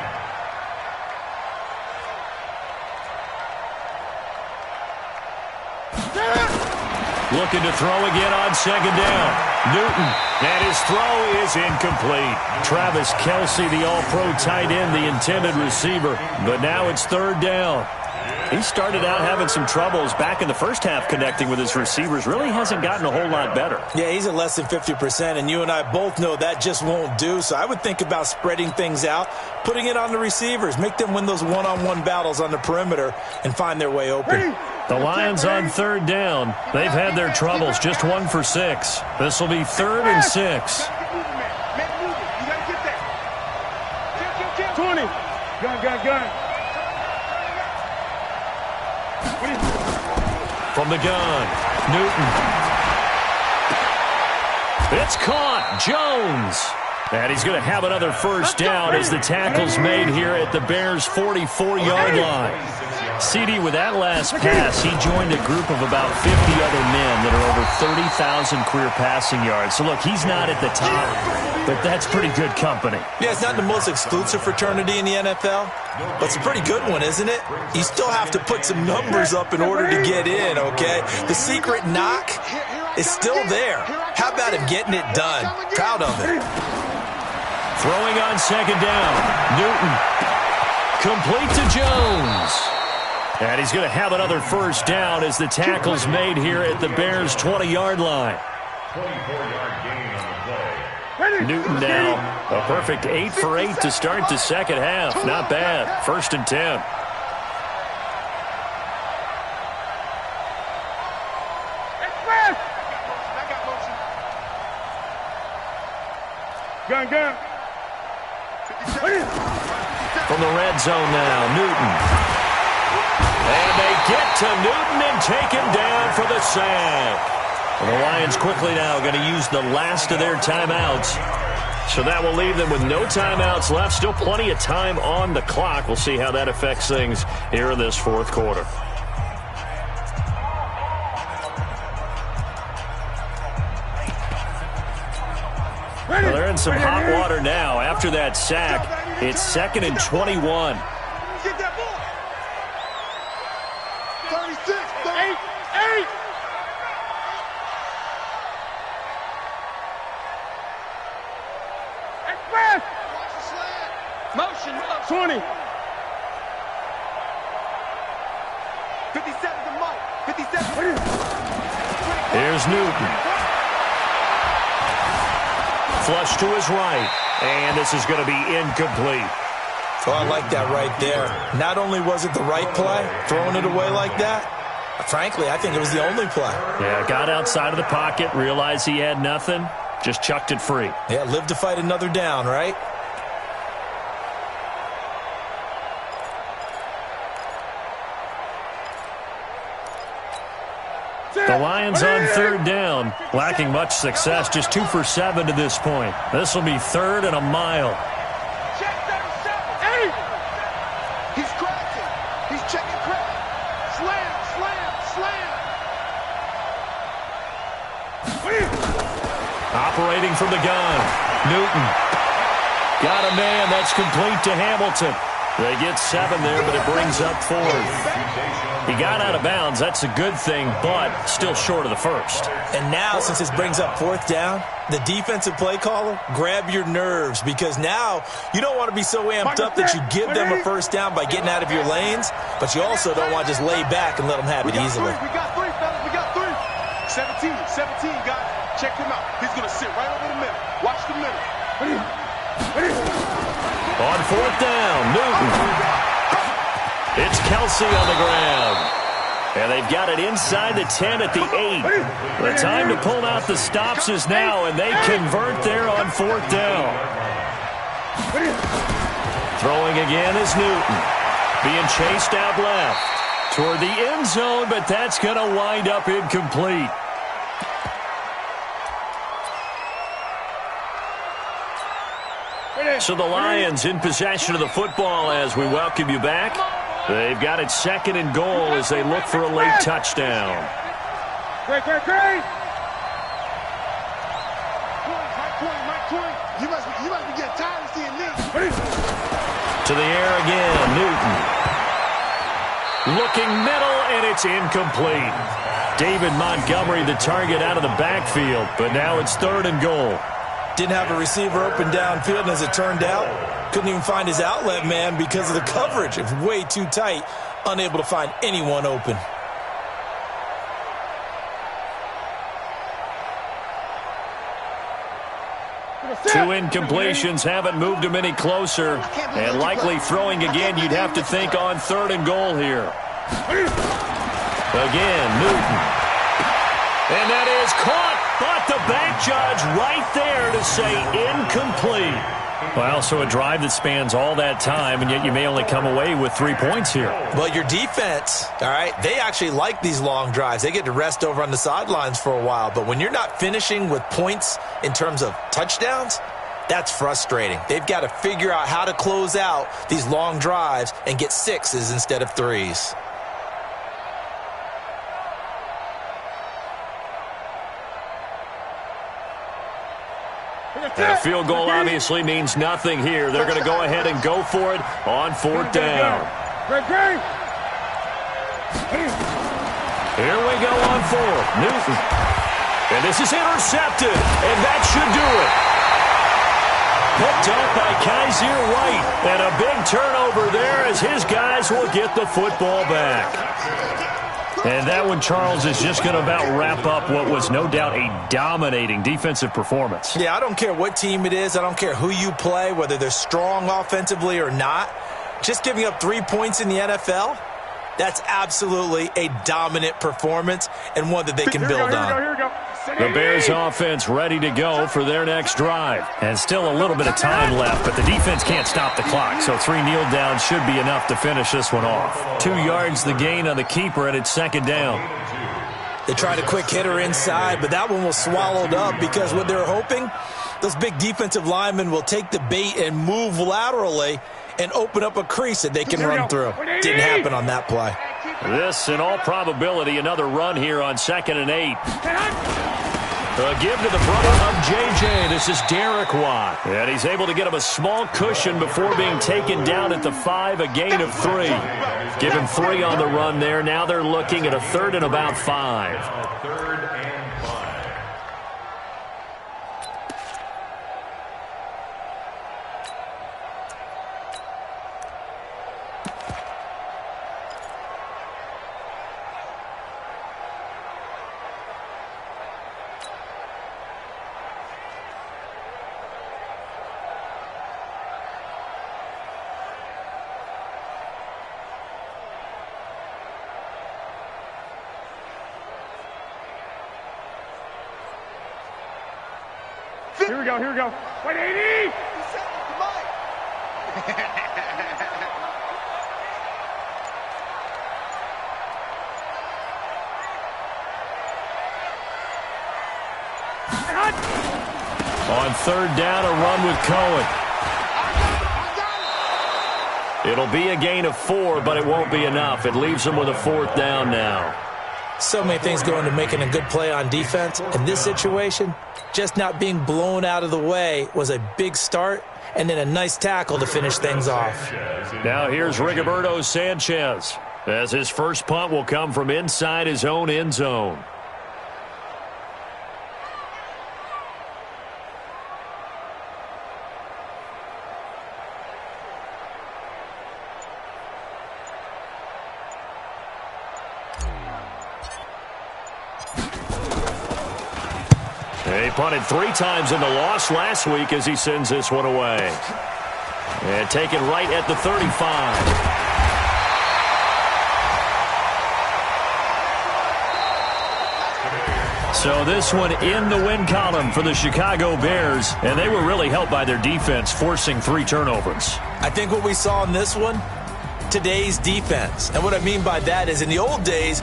[SPEAKER 1] Looking to throw again on 2nd down. Newton, and his throw is incomplete. Travis Kelce, the all-pro tight end, the intended receiver. But now it's 3rd down. He started out having some troubles back in the first half connecting with his receivers. Really hasn't gotten a whole lot better.
[SPEAKER 3] Yeah, he's at less than 50%, and you and I both know that just won't do. So I would think about spreading things out, putting it on the receivers, make them win those one-on-one battles on the perimeter and find their way open.
[SPEAKER 1] The Lions on 3rd down. They've had their troubles, just 1 for 6. This will be 3rd and 6.
[SPEAKER 2] 20. Gun.
[SPEAKER 1] From the gun, Newton. It's caught. Jones. And he's going to have another first down as the tackle's made here at the Bears' 44-yard line. CD, with that last pass, he joined a group of about 50 other men that are over 30,000 career passing yards. So, look, he's not at the top, but that's pretty good company.
[SPEAKER 3] Yeah, it's not the most exclusive fraternity in the NFL, but it's a pretty good one, isn't it? You still have to put some numbers up in order to get in, okay? The secret knock is still there. How about him getting it done? Proud of it.
[SPEAKER 1] Throwing on 2nd down. Newton. Complete to Jones. And he's going to have another first down as the tackle's made here at the Bears' 20-yard line.
[SPEAKER 5] 24-yard gain on the play.
[SPEAKER 1] Newton now a perfect 8 for 8 to start the second half. Not bad. 1st and 10.
[SPEAKER 2] Gun.
[SPEAKER 1] From the red zone now, Newton. And they get to Newton and take him down for the sack. And the Lions quickly now going to use the last of their timeouts. So that will leave them with no timeouts left. Still plenty of time on the clock. We'll see how that affects things here in this 4th quarter. Well, they're in some hot water now. After that sack, it's 2nd and 21.
[SPEAKER 4] Get that ball. 36, 8.
[SPEAKER 2] Express.
[SPEAKER 4] Watch the slant.
[SPEAKER 2] Motion. 20.
[SPEAKER 4] 57 to Mike. 57.
[SPEAKER 1] Here's Newton. Flush to his right. And this is going to be incomplete.
[SPEAKER 3] Oh, I like that right there. Not only was it the right play, throwing it away like that, frankly, I think it was the only play.
[SPEAKER 1] Yeah, got outside of the pocket, realized he had nothing, just chucked it free.
[SPEAKER 3] Yeah, live to fight another down, right?
[SPEAKER 1] The Lions on third down, lacking much success, just 2 for 7 to this point. This will be 3rd and a mile.
[SPEAKER 4] Check 37. He's cracking. He's checking crack. Slam, slam, slam.
[SPEAKER 1] Operating from the gun. Newton. Got a man. That's complete to Hamilton. They get 7 there, but it brings up 4th. He got out of bounds. That's a good thing, but still short of the first.
[SPEAKER 3] And now, since this brings up 4th down, the defensive play caller, grab your nerves, because now you don't want to be so amped up that you give them a first down by getting out of your lanes, but you also don't want to just lay back and let them have it easily.
[SPEAKER 4] We got 3, fellas. We got 3. 17, guys. Check him out. He's going to sit right over the middle. Watch the middle.
[SPEAKER 1] On 4th down, Newton. It's Kelsey on the ground. And they've got it inside the 10 at the 8. The time to pull out the stops is now, and they convert there on 4th down. Throwing again is Newton. Being chased out left toward the end zone, but that's going to wind up incomplete. So the Lions in possession of the football as we welcome you back. They've got it 2nd and goal as they look for a late touchdown.
[SPEAKER 2] Great.
[SPEAKER 4] You must be getting tired of seeing me.
[SPEAKER 1] To the air again, Newton. Looking middle, and it's incomplete. David Montgomery, the target out of the backfield, but now it's 3rd and goal.
[SPEAKER 3] Didn't have a receiver open downfield, and as it turned out, couldn't even find his outlet man because of the coverage. It was way too tight, unable to find anyone open.
[SPEAKER 1] Two incompletions haven't moved him any closer, and likely throwing again, you'd have to think on 3rd and goal here. Again, Newton. And that is caught. But the back judge right there to say incomplete. Well, so a drive that spans all that time, and yet you may only come away with 3 points here.
[SPEAKER 3] Well, your defense, all right, they actually like these long drives. They get to rest over on the sidelines for a while. But when you're not finishing with points in terms of touchdowns, that's frustrating. They've got to figure out how to close out these long drives and get 6s instead of 3s.
[SPEAKER 1] And a field goal obviously means nothing here. They're going to go ahead and go for it on 4th down. Here we go on 4th. Newton. And this is intercepted. And that should do it. Picked up by Kaiser White. And a big turnover there as his guys will get the football back. And that one, Charles, is just going to about wrap up what was no doubt a dominating defensive performance.
[SPEAKER 3] Yeah, I don't care what team it is. I don't care who you play, whether they're strong offensively or not. Just giving up 3 points in the NFL, that's absolutely a dominant performance and one that they can build on.
[SPEAKER 2] Here we go.
[SPEAKER 1] The Bears offense ready to go for their next drive. And still a little bit of time left, but the defense can't stop the clock. So 3 kneel downs should be enough to finish this one off. 2 yards the gain on the keeper, and it's 2nd down.
[SPEAKER 3] They tried a quick hitter inside, but that one was swallowed up because what they're hoping, those big defensive linemen will take the bait and move laterally and open up a crease that they can run through. Didn't happen on that play.
[SPEAKER 1] This, in all probability, another run here on 2nd and 8. A give to the brother of J.J. This is Derek Watt. And he's able to get him a small cushion before being taken down at the 5, a gain of 3. Give him 3 on the run there. Now they're looking at a 3rd and about 5.
[SPEAKER 5] 3rd and 5.
[SPEAKER 2] Here we go. Wait, 80!
[SPEAKER 1] third down, a run with Cohen. It'll be a gain of 4, but it won't be enough. It leaves them with a 4th down now.
[SPEAKER 3] So many things go into making a good play on defense. In this situation, just not being blown out of the way was a big start, and then a nice tackle to finish things off.
[SPEAKER 1] Now here's Rigoberto Sanchez, as his first punt will come from inside his own end zone. He punted 3 times in the loss last week as he sends this one away. And taken right at the 35. So this one in the win column for the Chicago Bears, and they were really helped by their defense, forcing 3 turnovers.
[SPEAKER 3] I think what we saw in this one, today's defense. And what I mean by that is in the old days,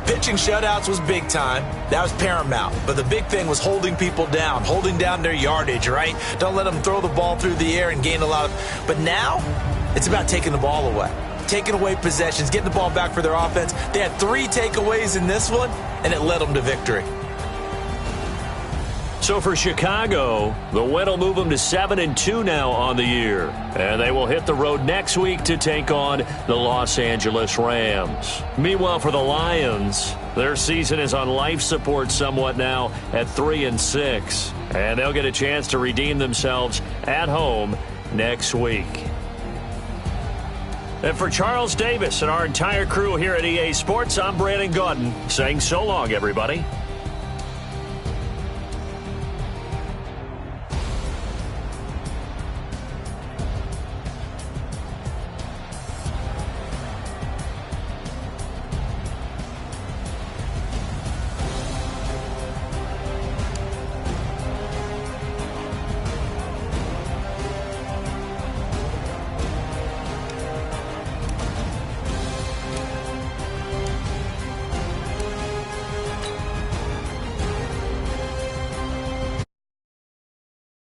[SPEAKER 3] pitching shutouts was big time. That was paramount. But the big thing was holding people down, holding down their yardage, right? Don't let them throw the ball through the air and gain a lot of... But now, it's about taking the ball away. Taking away possessions, getting the ball back for their offense. They had 3 takeaways in this one, and it led them to victory.
[SPEAKER 1] So for Chicago, the win will move them to 7-2 now on the year. And they will hit the road next week to take on the Los Angeles Rams. Meanwhile, for the Lions, their season is on life support somewhat now at 3-6. And they'll get a chance to redeem themselves at home next week. And for Charles Davis and our entire crew here at EA Sports, I'm Brandon Gaudin saying so long, everybody.